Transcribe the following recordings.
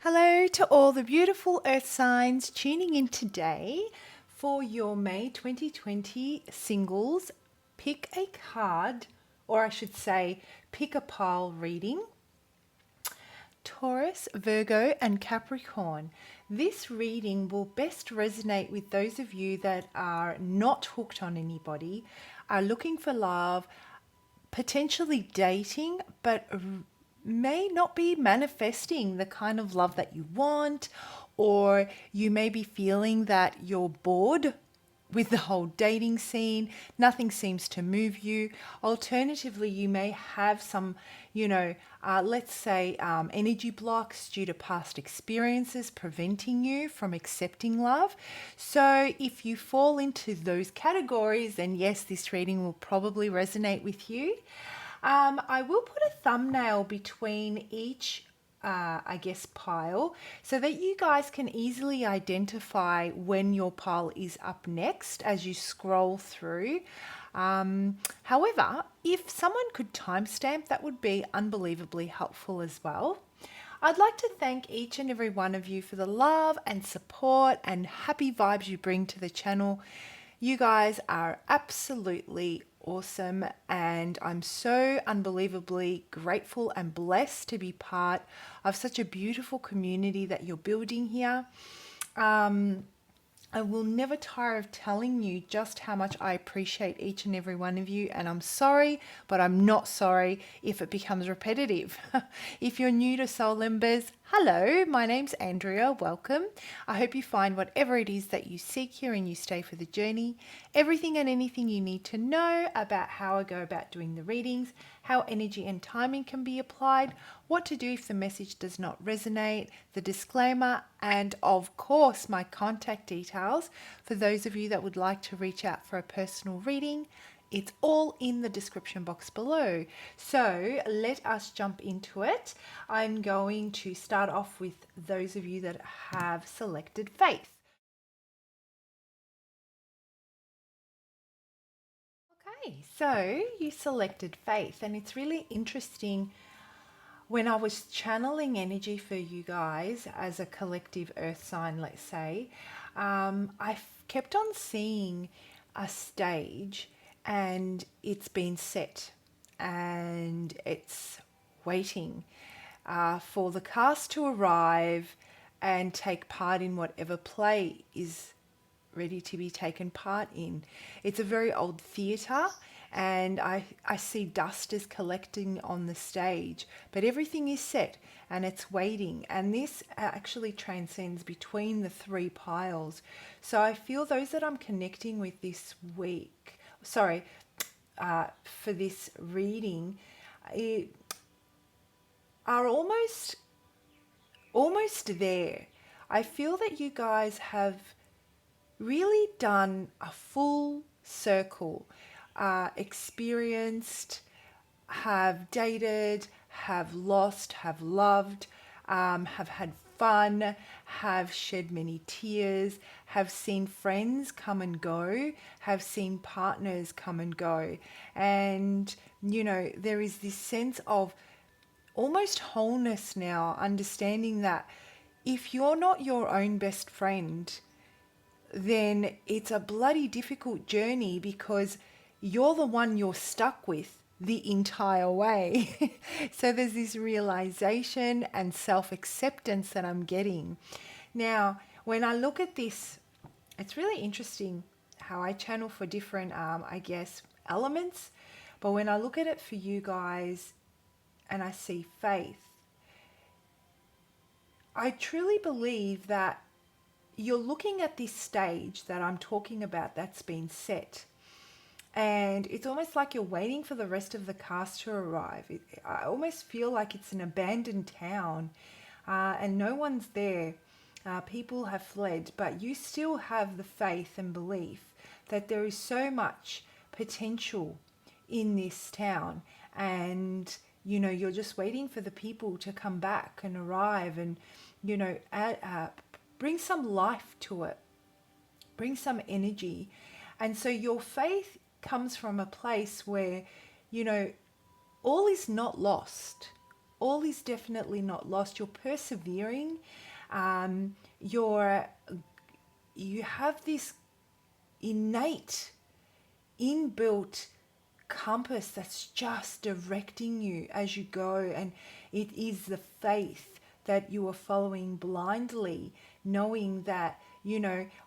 Hello to all the beautiful earth signs tuning in today for your May 2020 singles. Pick a card, or I should say, pick a pile reading. Taurus, Virgo, and Capricorn. This reading will best resonate with those of you that are not hooked on anybody, are looking for love, potentially dating, but may not be manifesting the kind of love that you want, or you may be feeling that you're bored with the whole dating scene. Nothing seems to move you. Alternatively, you may have some, let's say, energy blocks due to past experiences preventing you from accepting love. So, if you fall into those categories, then yes, this reading will probably resonate with you. I will put a thumbnail between each pile so that you guys can easily identify when your pile is up next as you scroll through. However, if someone could timestamp, that would be unbelievably helpful as well. I'd like to thank each and every one of you for the love and support and happy vibes you bring to the channel. You guys are absolutely awesome, and I'm so unbelievably grateful and blessed to be part of such a beautiful community that you're building here. I will never tire of telling you just how much I appreciate each and every one of you, and I'm sorry, but I'm not sorry if it becomes repetitive. If you're new to Soul Embers, hello, my name's Andrea, welcome. I hope you find whatever it is that you seek here and you stay for the journey. Everything and anything you need to know about how I go about doing the readings, how energy and timing can be applied, what to do if the message does not resonate, the disclaimer, and of course my contact details for those of you that would like to reach out for a personal reading. It's all in the description box below. So let us jump into it. I'm going to start off with those of you that have selected faith. Okay, so you selected faith, and it's really interesting. When I was channeling energy for you guys as a collective earth sign, let's say, kept on seeing a stage, and it's been set and it's waiting for the cast to arrive and take part in whatever play is ready to be taken part in. It's a very old theatre, and I see dust is collecting on the stage, but everything is set and it's waiting. And this actually transcends between the three piles. So I feel those that I'm connecting with this week, for this reading, are almost there. I feel that you guys have really done a full circle, experienced, have dated, have lost, have loved, have had fun, have shed many tears, have seen friends come and go, have seen partners come and go. And, there is this sense of almost wholeness now, understanding that if you're not your own best friend, then it's a bloody difficult journey, because you're the one you're stuck with the entire way. So there's this realization and self-acceptance that I'm getting. Now, when I look at this, it's really interesting how I channel for different, elements. But when I look at it for you guys and I see faith, I truly believe that you're looking at this stage that I'm talking about that's been set, and it's almost like you're waiting for the rest of the cast to arrive. I almost feel like it's an abandoned town, and no one's there. People have fled, but you still have the faith and belief that there is so much potential in this town, and you're just waiting for the people to come back and arrive and bring some life to it, bring some energy. And so your faith comes from a place where, all is not lost. all is definitely not lost. You're persevering. You're you have this innate, inbuilt compass that's just directing you as you go, and it is the faith that you are following blindly, knowing that,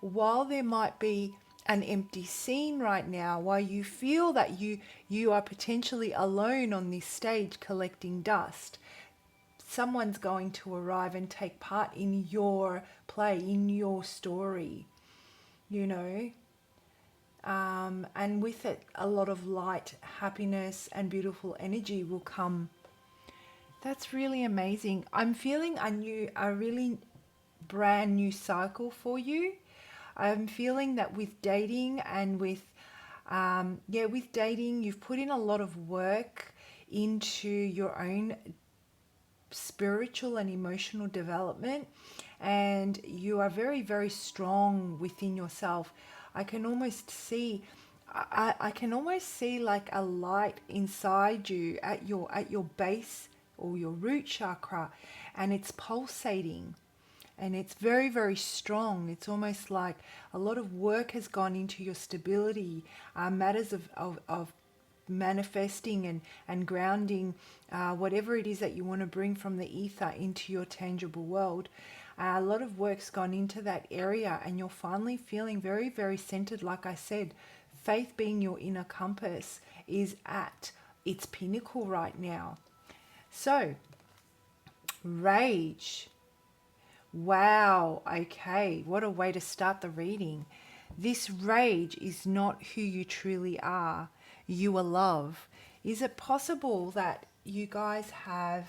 while there might be an empty scene right now, while you feel that you are potentially alone on this stage collecting dust, someone's going to arrive and take part in your play, in your story, you know. And with it, a lot of light, happiness, and beautiful energy will come. That's really amazing. I'm feeling a really brand new cycle for you. I'm feeling that with dating and with dating, you've put in a lot of work into your own spiritual and emotional development, and you are very, very strong within yourself. I can almost see I can almost see like a light inside you at your base or your root chakra, and it's pulsating, and it's very, very strong. It's almost like a lot of work has gone into your stability, matters of manifesting and grounding whatever it is that you want to bring from the ether into your tangible world. A lot of work's gone into that area, and you're finally feeling very, very centered. Like I said, faith, being your inner compass, is at its pinnacle right now. So, rage. Wow, okay, what a way to start the reading. This rage is not who you truly are. You are love. Is it possible that you guys have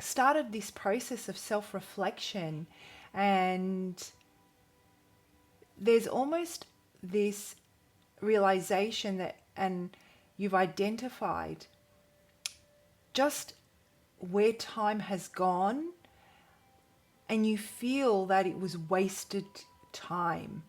started this process of self-reflection, and there's almost this realization that, and you've identified just where time has gone, and you feel that it was wasted time.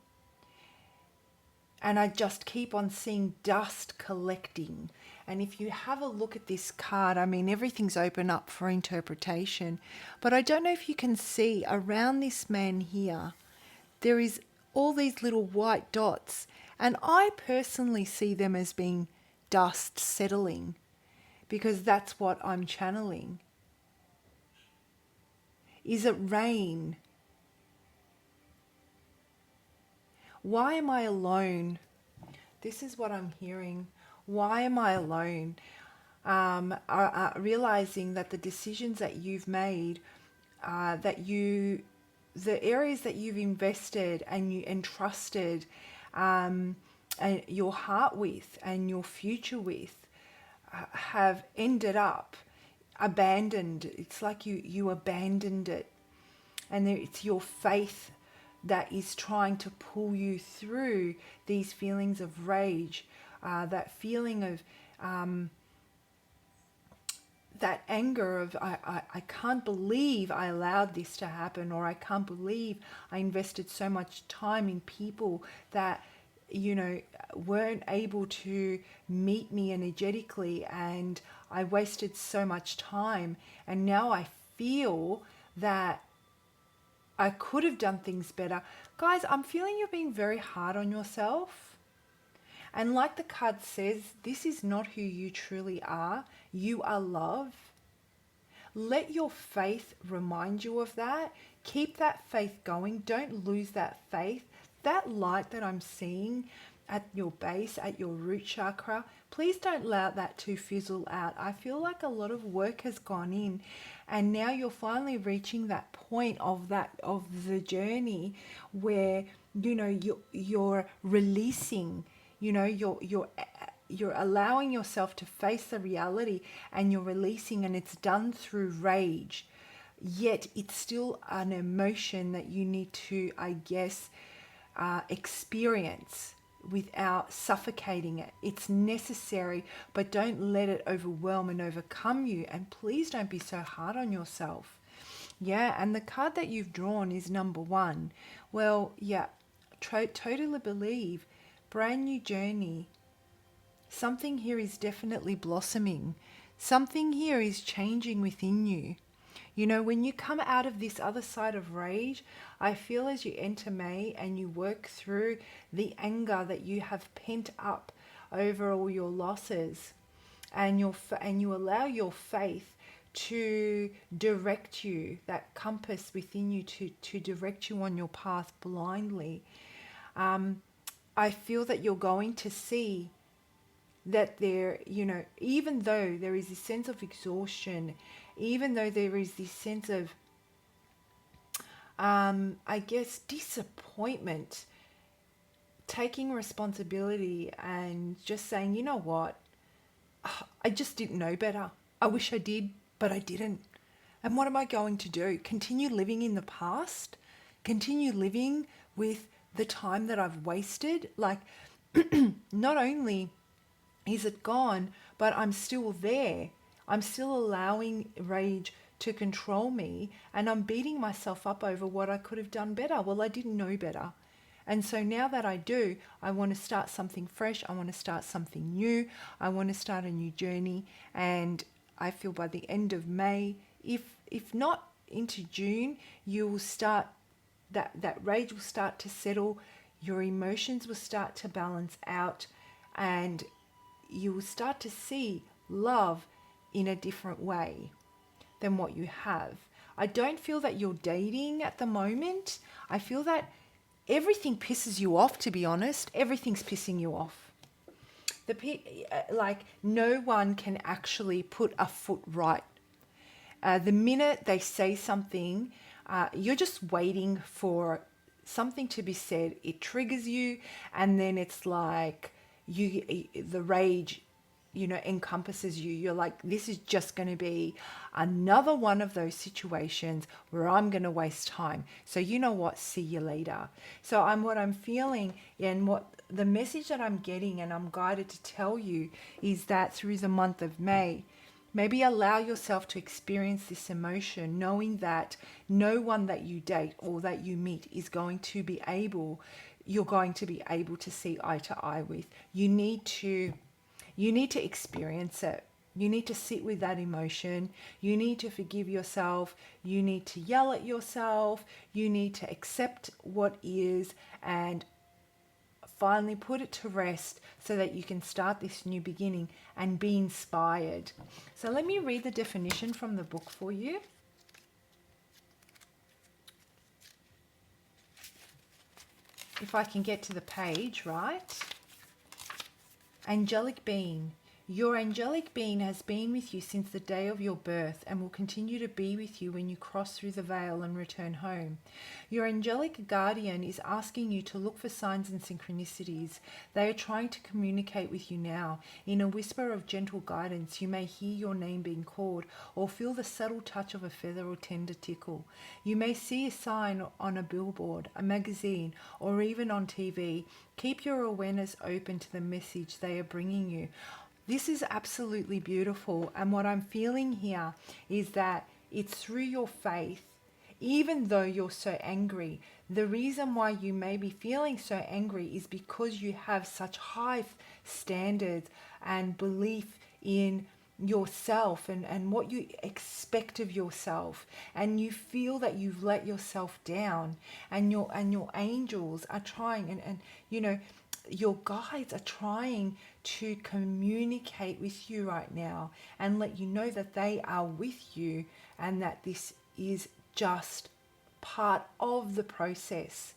And I just keep on seeing dust collecting. And if you have a look at this card, I mean, everything's open up for interpretation. But I don't know if you can see around this man here, there is all these little white dots. And I personally see them as being dust settling, because that's what I'm channeling. Is it rain? Why am I alone? This is what I'm hearing. Why am I alone? Realizing that the decisions that you've made, the areas that you've invested and you entrusted and your heart with and your future with, have ended up abandoned. It's like you abandoned it, and it's your faith that is trying to pull you through these feelings of rage, that feeling of that anger of I can't believe I allowed this to happen, or I can't believe I invested so much time in people that weren't able to meet me energetically, and I wasted so much time, and now I feel that I could have done things better. Guys, I'm feeling you're being very hard on yourself. And like the card says, this is not who you truly are. You are love. Let your faith remind you of that. Keep that faith going. Don't lose that faith. That light that I'm seeing at your base, at your root chakra, please don't allow that to fizzle out. I feel like a lot of work has gone in, and now you're finally reaching that point of the journey where you're releasing, you're allowing yourself to face the reality, and you're releasing, and it's done through rage. Yet it's still an emotion that you need to, I guess, experience without suffocating it. It's necessary, but don't let it overwhelm and overcome you. And please don't be so hard on yourself. Yeah, and the card that you've drawn is number 1. Well, yeah, totally believe. Brand new journey. Something here is definitely blossoming. Something here is changing within you. You know, when you come out of this other side of rage, I feel as you enter May and you work through the anger that you have pent up over all your losses, and you allow your faith to direct you, that compass within you to direct you on your path blindly. I feel that you're going to see that there, you know, even though there is this sense of exhaustion, even though there is this sense of, I guess, disappointment, taking responsibility and just saying, you know what, I just didn't know better. I wish I did, but I didn't. And what am I going to do? Continue living in the past? Continue living with the time that I've wasted? Like, not only is it gone, but I'm still there. I'm still allowing rage to control me, and I'm beating myself up over what I could have done better. Well, I didn't know better. And so now that I do, I want to start something fresh. I want to start something new. I want to start a new journey. And I feel by the end of May, if not into June, you will start, that rage will start to settle. Your emotions will start to balance out, and you will start to see love in a different way than what you have. I don't feel that you're dating at the moment. I feel that everything pisses you off, to be honest. Everything's pissing you off. Like, no one can actually put a foot right. The minute they say something, you're just waiting for something to be said. It triggers you, and then it's like the rage, you know, encompasses you. You're like, this is just going to be another one of those situations where I'm going to waste time. So you know what? See you later. So what I'm feeling, and what the message that I'm getting, and I'm guided to tell you, is that through the month of May, maybe allow yourself to experience this emotion, knowing that no one that you date or that you meet is going to be able, you're going to be able to see eye to eye with. You need to experience it. You need to sit with that emotion. You need to forgive yourself. You need to yell at yourself. You need to accept what is and finally put it to rest so that you can start this new beginning and be inspired. So let me read the definition from the book for you. If I can get to the page, right? Angelic being. Your angelic being has been with you since the day of your birth and will continue to be with you when you cross through the veil and return home. Your angelic guardian is asking you to look for signs and synchronicities. They are trying to communicate with you now. In a whisper of gentle guidance, you may hear your name being called or feel the subtle touch of a feather or tender tickle. You may see a sign on a billboard, a magazine, or even on TV. Keep your awareness open to the message they are bringing you. This is absolutely beautiful, and what I'm feeling here is that it's through your faith, even though you're so angry. The reason why you may be feeling so angry is because you have such high standards and belief in yourself and what you expect of yourself, and you feel that you've let yourself down, and your angels are trying, and you know, your guides are trying to communicate with you right now and let you know that they are with you and that this is just part of the process.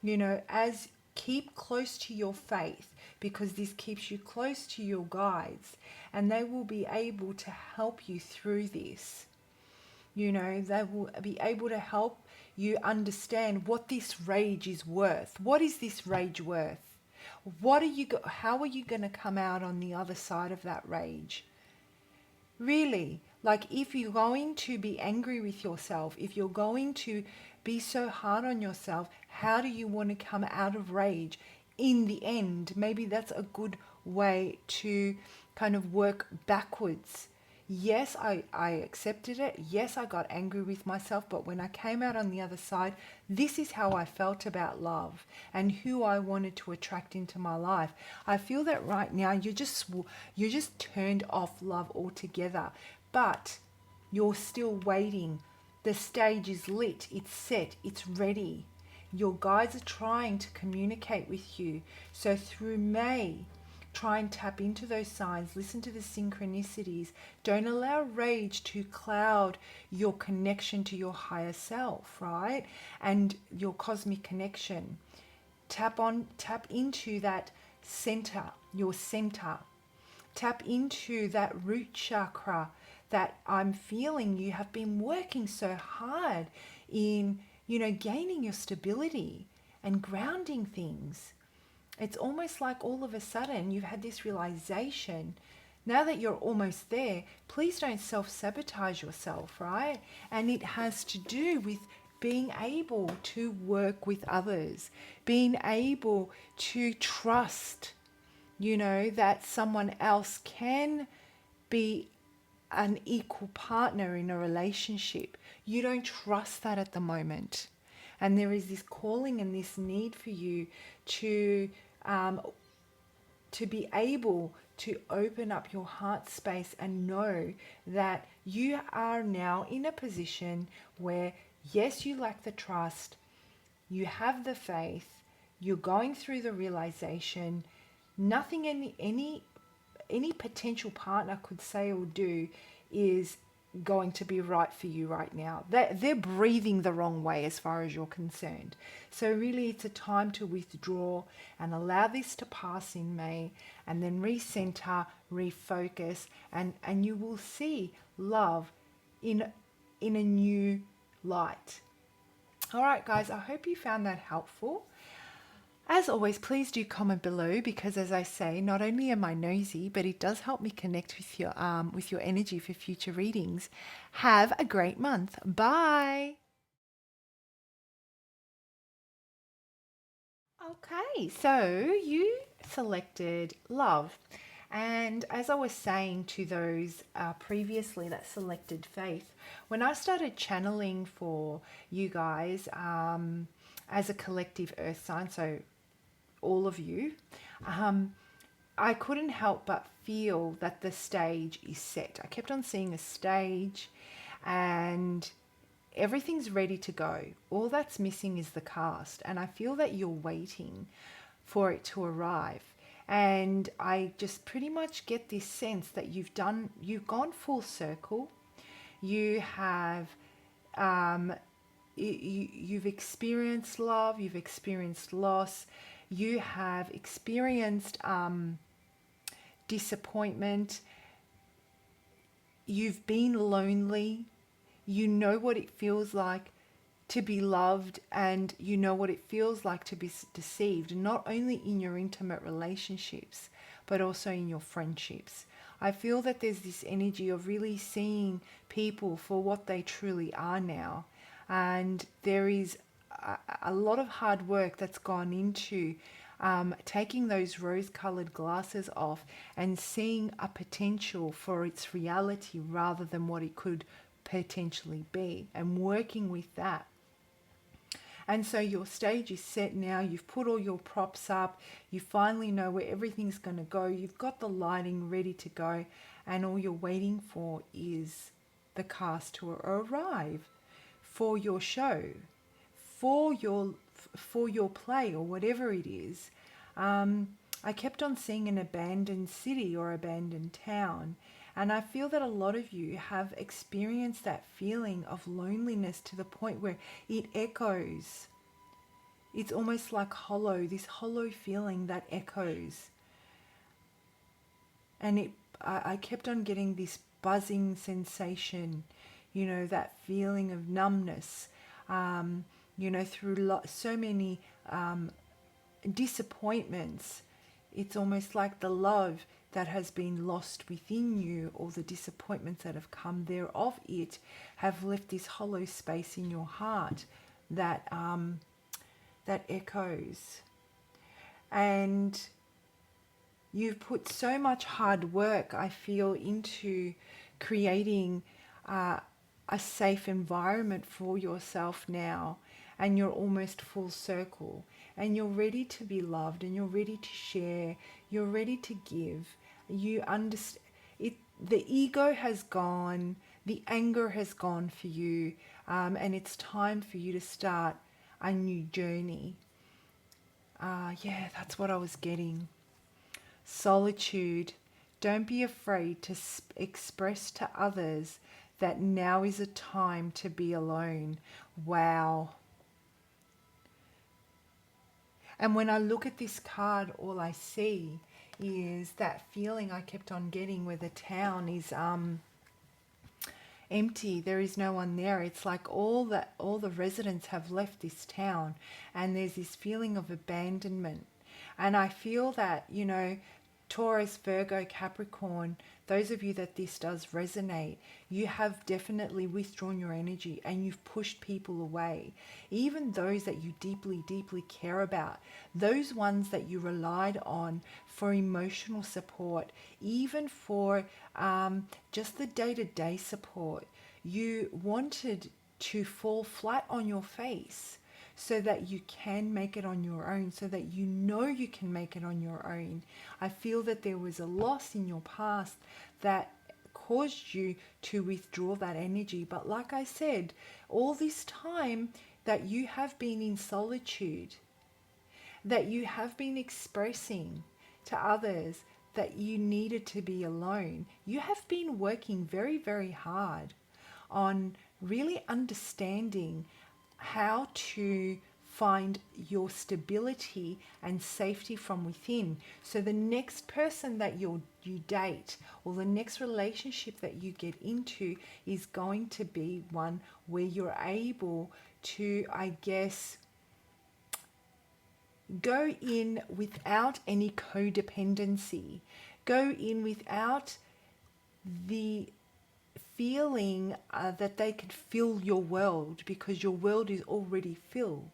You know, as keep close to your faith, because this keeps you close to your guides and they will be able to help you through this. You know, they will be able to help you understand what this rage is worth. What is this rage worth? How are you going to come out on the other side of that rage? Really, like, if you're going to be angry with yourself, if you're going to be so hard on yourself, how do you want to come out of rage in the end? Maybe that's a good way to kind of work backwards. Yes, I accepted it. Yes, I got angry with myself. But when I came out on the other side, this is how I felt about love and who I wanted to attract into my life. I feel that right now you're just turned off love altogether. But you're still waiting. The stage is lit, it's set, it's ready. Your guides are trying to communicate with you. So through May, try and tap into those signs, listen to the synchronicities. Don't allow rage to cloud your connection to your higher self, right? And your cosmic connection. Tap into that center, your center. Tap into that root chakra that I'm feeling you have been working so hard in, gaining your stability and grounding things. It's almost like all of a sudden you've had this realization. Now that you're almost there, please don't self sabotage yourself, right? And it has to do with being able to work with others, being able to trust, that someone else can be an equal partner in a relationship. You don't trust that at the moment. And there is this calling and this need for you to um, to be able to open up your heart space and know that you are now in a position where, yes, you lack the trust, you have the faith, you're going through the realization, nothing any potential partner could say or do is going to be right for you right now. They're breathing the wrong way as far as you're concerned. So really it's a time to withdraw and allow this to pass in May, and then recenter, refocus, and you will see love in a new light. All right, guys, I hope you found that helpful. As always, please do comment below, because as I say, not only am I nosy, but it does help me connect with your energy for future readings. Have a great month. Bye. Okay, so you selected love. And as I was saying to those previously that selected faith, when I started channeling for you guys as a collective earth sign, so all of you, I couldn't help but feel that the stage is set. I kept on seeing a stage and everything's ready to go. All that's missing is the cast. And I feel that you're waiting for it to arrive. And I just pretty much get this sense that you've gone full circle. You have you've experienced love, you've experienced loss, you have experienced disappointment, you've been lonely, you know what it feels like to be loved, and you know what it feels like to be deceived, not only in your intimate relationships, but also in your friendships. I feel that there's this energy of really seeing people for what they truly are now. And there is a lot of hard work that's gone into taking those rose-colored glasses off and seeing a potential for its reality rather than what it could potentially be, and working with that. And so your stage is set now. You've put all your props up. You finally know where everything's going to go. You've got the lighting ready to go. And all you're waiting for is the cast to arrive for your show, for your play, or whatever it is. I kept on seeing an abandoned city or abandoned town. And I feel that a lot of you have experienced that feeling of loneliness to the point where it echoes. It's almost like hollow, this hollow feeling that echoes. And I kept on getting this buzzing sensation, that feeling of numbness, through so many disappointments. It's almost like the love that has been lost within you, or the disappointments that have come thereof it, have left this hollow space in your heart that that echoes. And you've put so much hard work, I feel, into creating a safe environment for yourself now, and you're almost full circle, and you're ready to be loved, and you're ready to share, you're ready to give. You understand it. The ego has gone, the anger has gone for you, and it's time for you to start a new journey. Yeah, that's what I was getting. Solitude. Don't be afraid to express to others that now is a time to be alone. Wow. And when I look at this card, all I see is that feeling I kept on getting where the town is empty. There is no one there. It's like all the residents have left this town, and there's this feeling of abandonment. And I feel that, Taurus, Virgo, Capricorn, those of you that this does resonate, you have definitely withdrawn your energy and you've pushed people away. Even those that you deeply, deeply care about, those ones that you relied on for emotional support, even for just the day-to-day support. You wanted to fall flat on your face so that you can make it on your own, so that you can make it on your own. I feel that there was a loss in your past that caused you to withdraw that energy. But like I said, all this time that you have been in solitude, that you have been expressing to others that you needed to be alone, you have been working very, very hard on really understanding how to find your stability and safety from within. So the next person that you date, or the next relationship that you get into, is going to be one where you're able to, I guess, go in without any codependency, go in without the feeling that they can fill your world, because your world is already filled.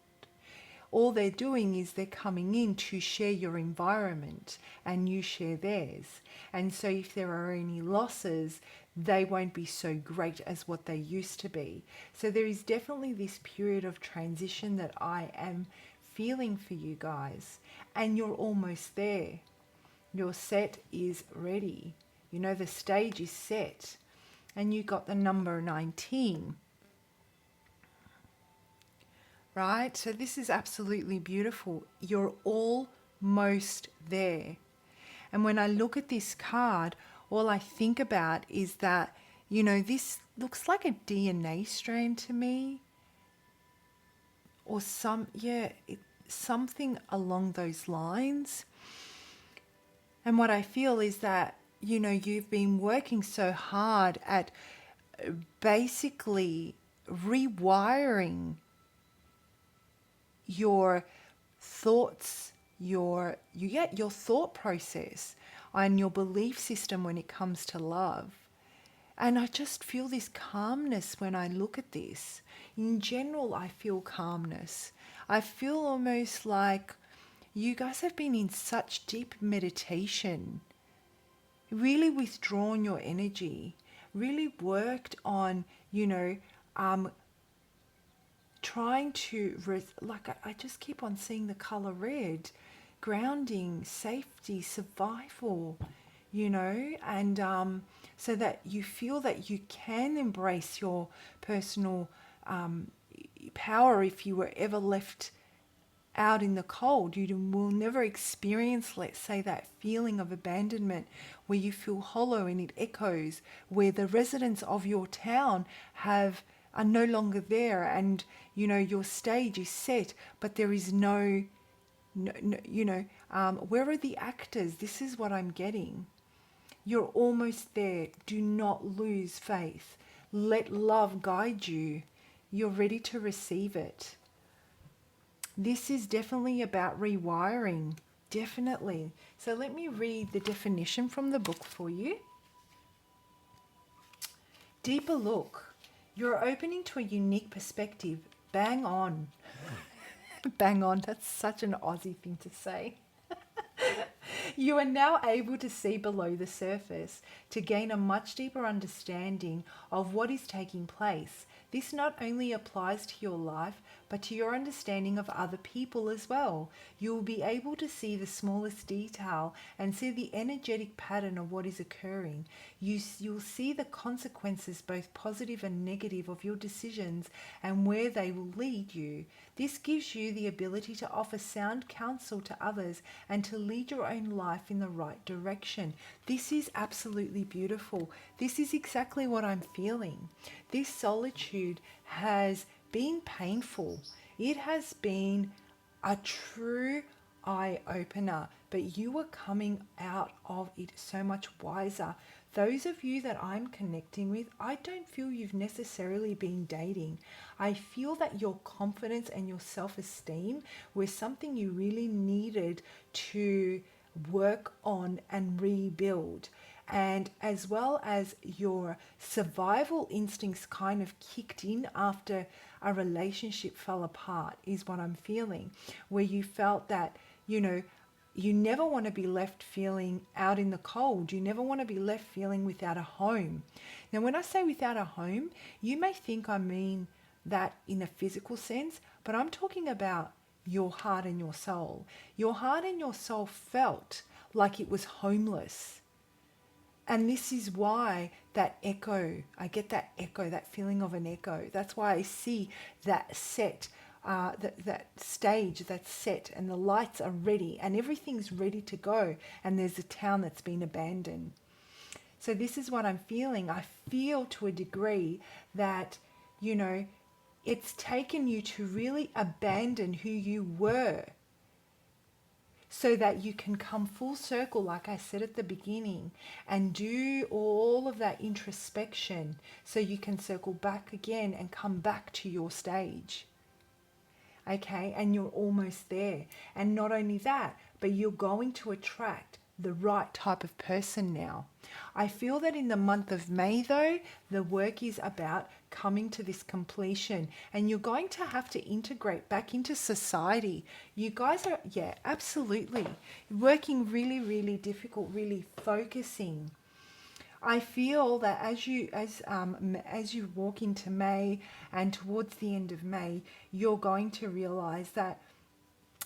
All they're doing is they're coming in to share your environment and you share theirs. And so if there are any losses, they won't be so great as what they used to be. So there is definitely this period of transition that I am feeling for you guys. And you're almost there. Your set is ready. The stage is set. And you got the number 19. Right? So this is absolutely beautiful. You're almost there. And when I look at this card, all I think about is that, this looks like a DNA strand to me. Or something along those lines. And what I feel is that, you've been working so hard at basically rewiring your thoughts, your thought process and your belief system when it comes to love. And I just feel this calmness when I look at this. In general, I feel calmness. I feel almost like you guys have been in such deep meditation, really withdrawn your energy, really worked on, trying to, I just keep on seeing the color red, grounding, safety, survival, and so that you feel that you can embrace your personal power. If you were ever left out in the cold, you will never experience, let's say, that feeling of abandonment where you feel hollow and it echoes, where the residents of your town are no longer there, and your stage is set, but there is no where are the actors? This is what I'm getting. You're almost there. Do not lose faith. Let love guide you. You're ready to receive it. This is definitely about rewiring. Definitely. So let me read the definition from the book for you. Deeper look. You're opening to a unique perspective. Bang on. Bang on. That's such an Aussie thing to say. You are now able to see below the surface to gain a much deeper understanding of what is taking place. This not only applies to your life, but to your understanding of other people as well. You will be able to see the smallest detail and see the energetic pattern of what is occurring. You'll see the consequences, both positive and negative, of your decisions and where they will lead you. This gives you the ability to offer sound counsel to others and to lead your own life in the right direction. This is absolutely beautiful. This is exactly what I'm feeling. This solitude has been painful. It has been a true eye opener, but you are coming out of it so much wiser. Those of you that I'm connecting with, I don't feel you've necessarily been dating. I feel that your confidence and your self-esteem were something you really needed to work on and rebuild. And as well as your survival instincts kind of kicked in after a relationship fell apart, is what I'm feeling, where you felt that, you never want to be left feeling out in the cold. You never want to be left feeling without a home. Now, when I say without a home, you may think I mean that in a physical sense, but I'm talking about your heart and your soul. Your heart and your soul felt like it was homeless. And this is why that echo, I get that echo, that feeling of an echo. That's why I see that set, that stage that's set, and the lights are ready and everything's ready to go. And there's a town that's been abandoned. So this is what I'm feeling. I feel to a degree that, it's taken you to really abandon who you were, so that you can come full circle, like I said at the beginning, and do all of that introspection so you can circle back again and come back to your stage. Okay, and you're almost there. And not only that, but you're going to attract the right type of person now. I feel that in the month of May, though, the work is about coming to this completion, and you're going to have to integrate back into society. You guys are, yeah, absolutely working really, really difficult, really focusing. I feel that as you walk into May and towards the end of May, you're going to realize that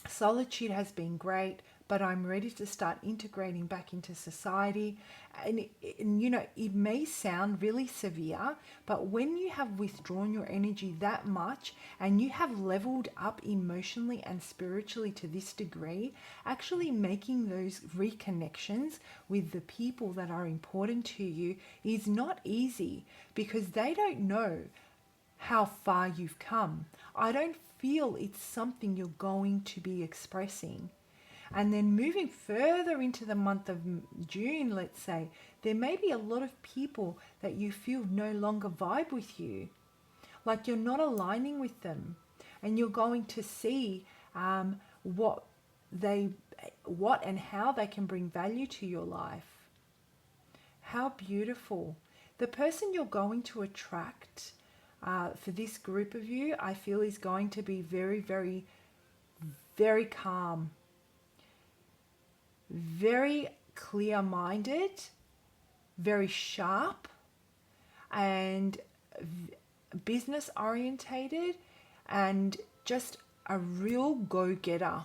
solitude has been great, but I'm ready to start integrating back into society. And it may sound really severe, but when you have withdrawn your energy that much and you have leveled up emotionally and spiritually to this degree, actually making those reconnections with the people that are important to you is not easy, because they don't know how far you've come. I don't feel it's something you're going to be expressing. And then moving further into the month of June, let's say, there may be a lot of people that you feel no longer vibe with you, like you're not aligning with them, and you're going to see what and how they can bring value to your life. How beautiful. The person you're going to attract for this group of you, I feel, is going to be very, very, very calm, very clear-minded, very sharp, and business orientated, and just a real go-getter,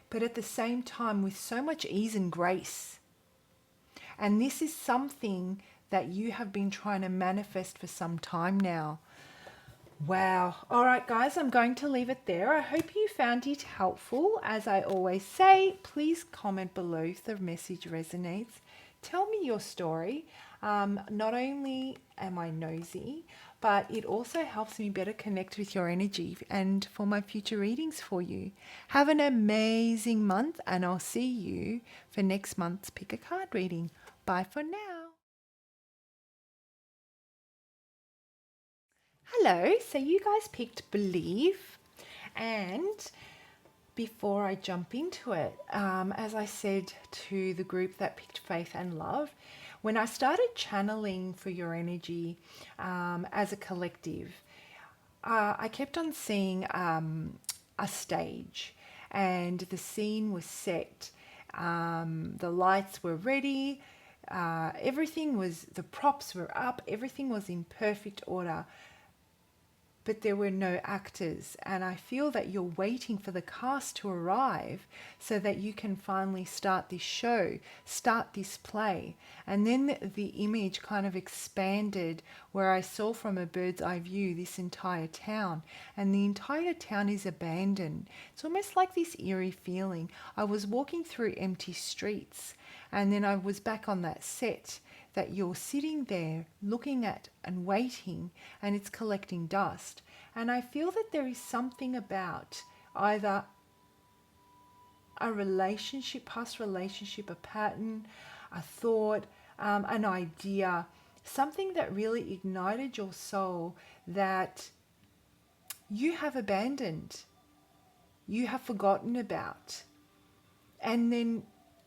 but at the same time with so much ease and grace. And this is something that you have been trying to manifest for some time now. Wow. All right, guys, I'm going to leave it there. I hope you found it helpful. As I always say, please comment below if the message resonates. Tell me your story. Not only am I nosy, but it also helps me better connect with your energy and for my future readings for you. Have an amazing month, and I'll see you for next month's Pick a Card reading. Bye for now. Hello, so you guys picked Believe, and before I jump into it, as I said to the group that picked Faith and Love, when I started channeling for your energy as a collective, I kept on seeing a stage, and the scene was set, The lights were ready. The props were up. Everything was in perfect order. But there were no actors, and I feel that you're waiting for the cast to arrive so that you can finally start this show, start this play. And then the image kind of expanded where I saw from a bird's eye view this entire town, and the entire town is abandoned. It's almost like this eerie feeling. I was walking through empty streets, and then I was back on that set that you're sitting there looking at and waiting, and it's collecting dust. And I feel that there is something about either a relationship, past relationship, a pattern, a thought, an idea, something that really ignited your soul that you have abandoned, you have forgotten about. And then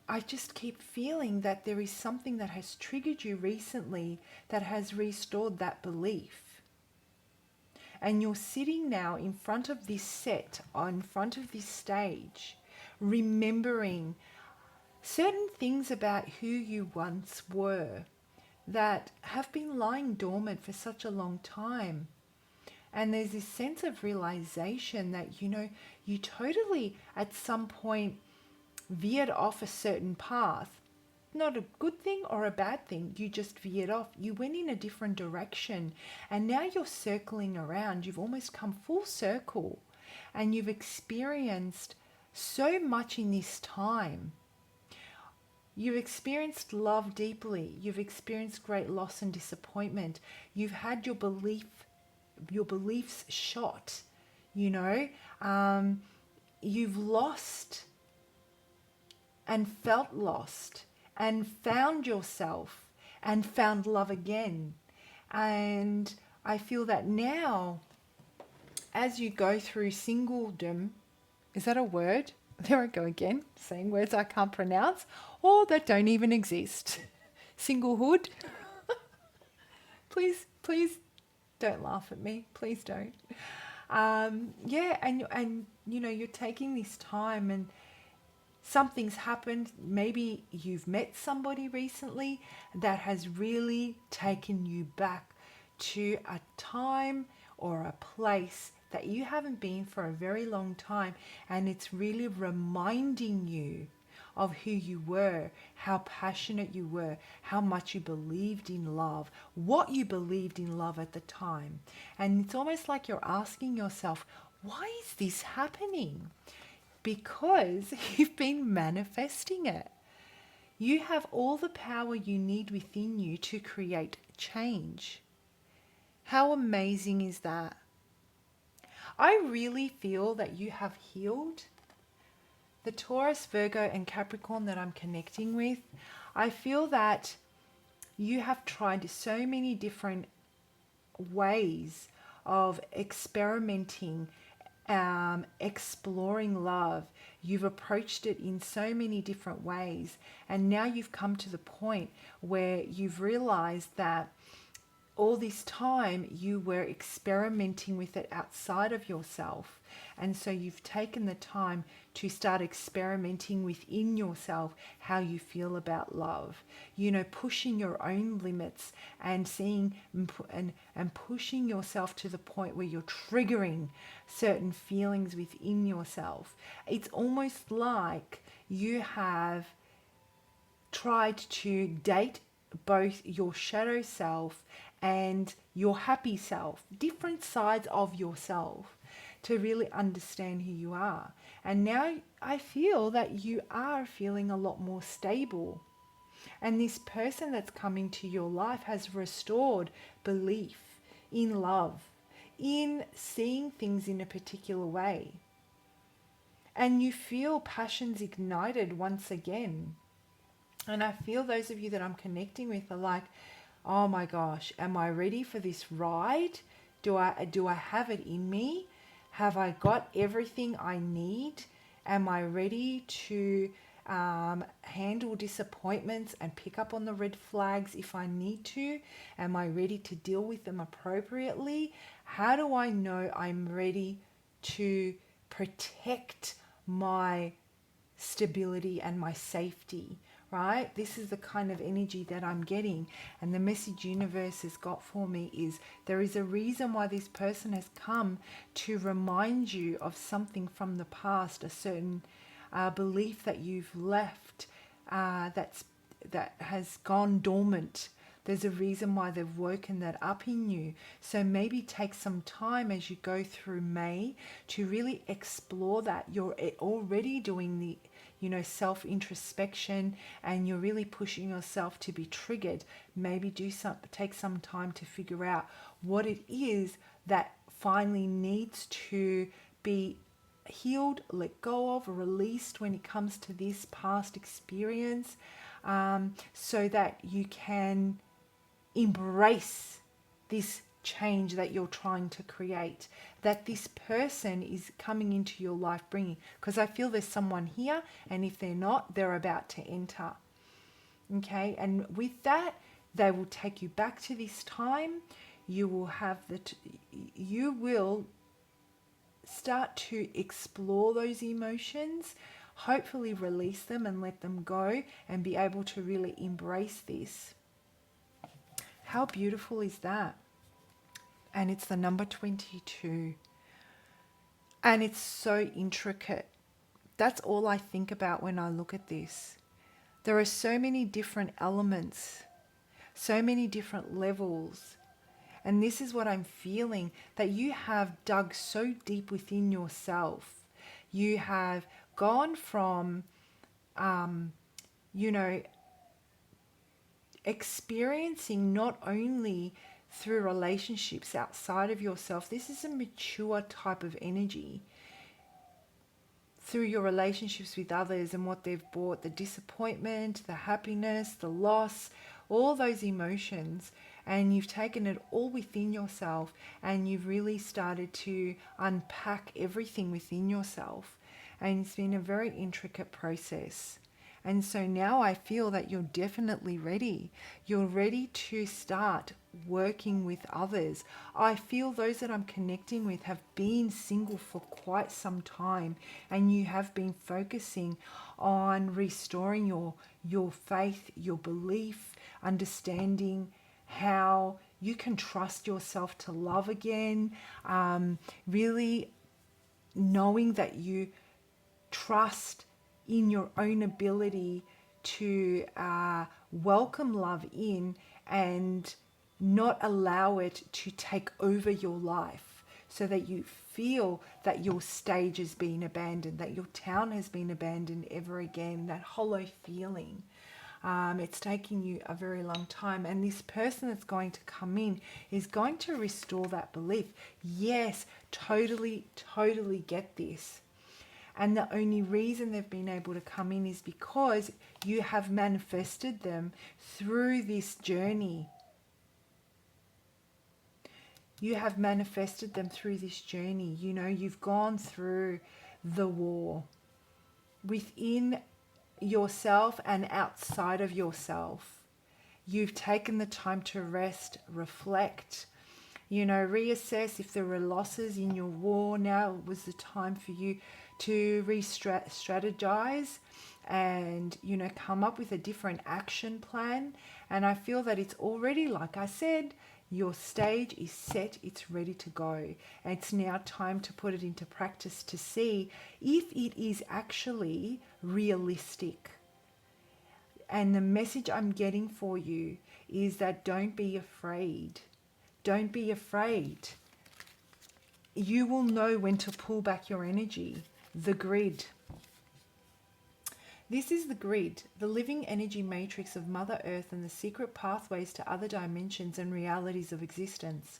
I just keep feeling that there is something that has triggered you recently that has restored that belief. And you're sitting now in front of this set, in front of this stage, remembering certain things about who you once were that have been lying dormant for such a long time. And there's this sense of realization that, you totally at some point veered off a certain path. Not a good thing or a bad thing, you just veered off. You went in a different direction, and now you're circling around. You've almost come full circle, and you've experienced so much in this time. You've experienced love deeply. You've experienced great loss and disappointment. You've had your beliefs shot. You've lost and felt lost and found yourself and found love again. And I feel that now, as you go through singledom, is that a word? There I go again, saying words I can't pronounce or that don't even exist. Singlehood. Please don't laugh at me. Please don't. And you're taking this time, and something's happened. Maybe you've met somebody recently that has really taken you back to a time or a place that you haven't been for a very long time, and it's really reminding you of who you were, how passionate you were, how much you believed in love, what you believed in love at the time. And it's almost like you're asking yourself, why is this happening? Because you've been manifesting it. You have all the power you need within you to create change. How amazing is that? I really feel that you have healed. The Taurus, Virgo, and Capricorn that I'm connecting with, I feel that you have tried so many different ways of experimenting, exploring love. You've approached it in so many different ways, and now you've come to the point where you've realized that all this time you were experimenting with it outside of yourself. And so you've taken the time to start experimenting within yourself how you feel about love. Pushing your own limits and seeing and pushing yourself to the point where you're triggering certain feelings within yourself. It's almost like you have tried to date both your shadow self and your happy self, different sides of yourself, to really understand who you are. And now I feel that you are feeling a lot more stable. And this person that's coming to your life has restored belief in love, in seeing things in a particular way. And you feel passions ignited once again. And I feel those of you that I'm connecting with are like, oh my gosh, am I ready for this ride? Do I have it in me? Have I got everything I need? Am I ready to handle disappointments and pick up on the red flags if I need to? Am I ready to deal with them appropriately? How do I know I'm ready to protect my stability and my safety, right? This is the kind of energy that I'm getting. And the message universe has got for me is there is a reason why this person has come to remind you of something from the past, a certain belief that you've left that has gone dormant. There's a reason why they've woken that up in you. So maybe take some time as you go through May to really explore that. You're already doing the self-introspection, and you're really pushing yourself to be triggered. Maybe take some time to figure out what it is that finally needs to be healed, let go of, released when it comes to this past experience, so that you can embrace this change that you're trying to create, that this person is coming into your life bringing. Because I feel there's someone here, and if they're not, they're about to enter. Okay, and with that, they will take you back to this time. You will have you will start to explore those emotions, hopefully release them and let them go, and be able to really embrace this. How beautiful is that? And it's the number 22. And it's so intricate. That's all I think about when I look at this. There are so many different elements, so many different levels. And this is what I'm feeling, that you have dug so deep within yourself. You have gone from, experiencing not only through relationships outside of yourself. This is a mature type of energy. Through your relationships with others and what they've brought, the disappointment, the happiness, the loss, all those emotions, and you've taken it all within yourself, and you've really started to unpack everything within yourself. And it's been a very intricate process. And so now I feel that you're definitely ready. You're ready to start working with others. I feel those that I'm connecting with have been single for quite some time, and you have been focusing on restoring your faith, your belief, understanding how you can trust yourself to love again, really knowing that you trust in your own ability to welcome love in and not allow it to take over your life, so that you feel that your stage has been abandoned, that your town has been abandoned ever again, that hollow feeling. It's taking you a very long time, and this person that's going to come in is going to restore that belief. Yes, totally get this. And the only reason they've been able to come in is because you have manifested them through this journey. You have manifested them through this journey. You've gone through the war within yourself and outside of yourself. You've taken the time to rest, reflect, reassess if there were losses in your war. Now was the time for you to re-strategize and, come up with a different action plan. And I feel that it's already, like I said, your stage is set, it's ready to go. And it's now time to put it into practice to see if it is actually realistic. And the message I'm getting for you is that don't be afraid. Don't be afraid. You will know when to pull back your energy. The grid. This is the grid, the living energy matrix of Mother Earth and the secret pathways to other dimensions and realities of existence.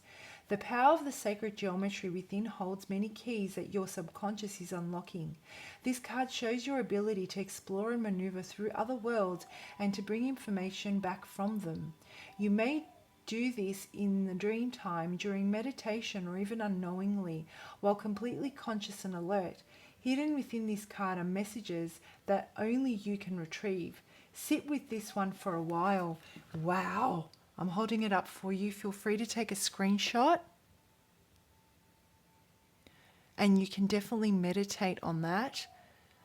The power of the sacred geometry within holds many keys that your subconscious is unlocking. This card shows your ability to explore and maneuver through other worlds and to bring information back from them. You may do this in the dream time, during meditation, or even unknowingly, while completely conscious and alert. Hidden within this card are messages that only you can retrieve. Sit with this one for a while. Wow. I'm holding it up for you. Feel free to take a screenshot. And you can definitely meditate on that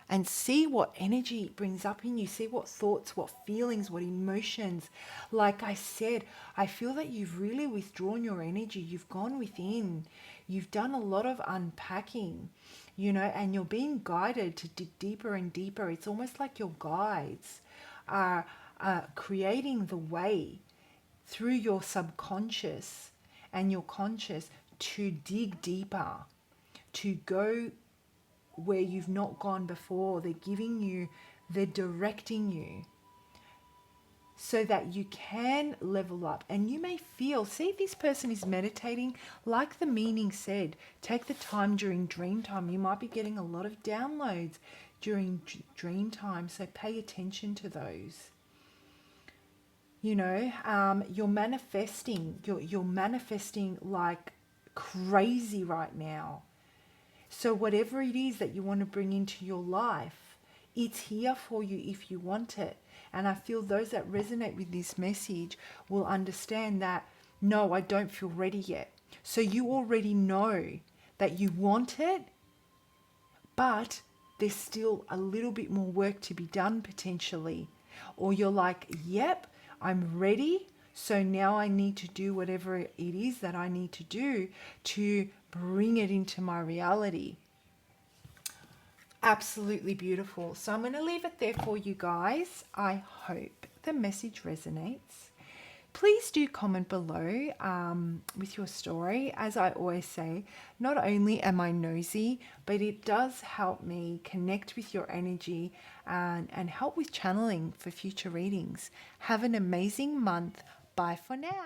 and see what energy it brings up in you. See what thoughts, what feelings, what emotions. Like I said, I feel that you've really withdrawn your energy. You've gone within. You've done a lot of unpacking, and you're being guided to dig deeper and deeper. It's almost like your guides are creating the way through your subconscious and your conscious to dig deeper, to go where you've not gone before. They're directing you so that you can level up. And you may feel, see, this person is meditating, like the meaning said, take the time during dream time. You might be getting a lot of downloads during dream time, so pay attention to those. You're manifesting. You're manifesting like crazy right now. So whatever it is that you want to bring into your life, it's here for you if you want it. And I feel those that resonate with this message will understand that, no, I don't feel ready yet. So you already know that you want it, but there's still a little bit more work to be done potentially. Or you're like, yep, I'm ready. So now I need to do whatever it is that I need to do to bring it into my reality. Absolutely beautiful. So I'm going to leave it there for you guys. I hope the message resonates. Please do comment below with your story. As I always say, not only am I nosy, but it does help me connect with your energy and help with channeling for future readings. Have an amazing month. Bye for now.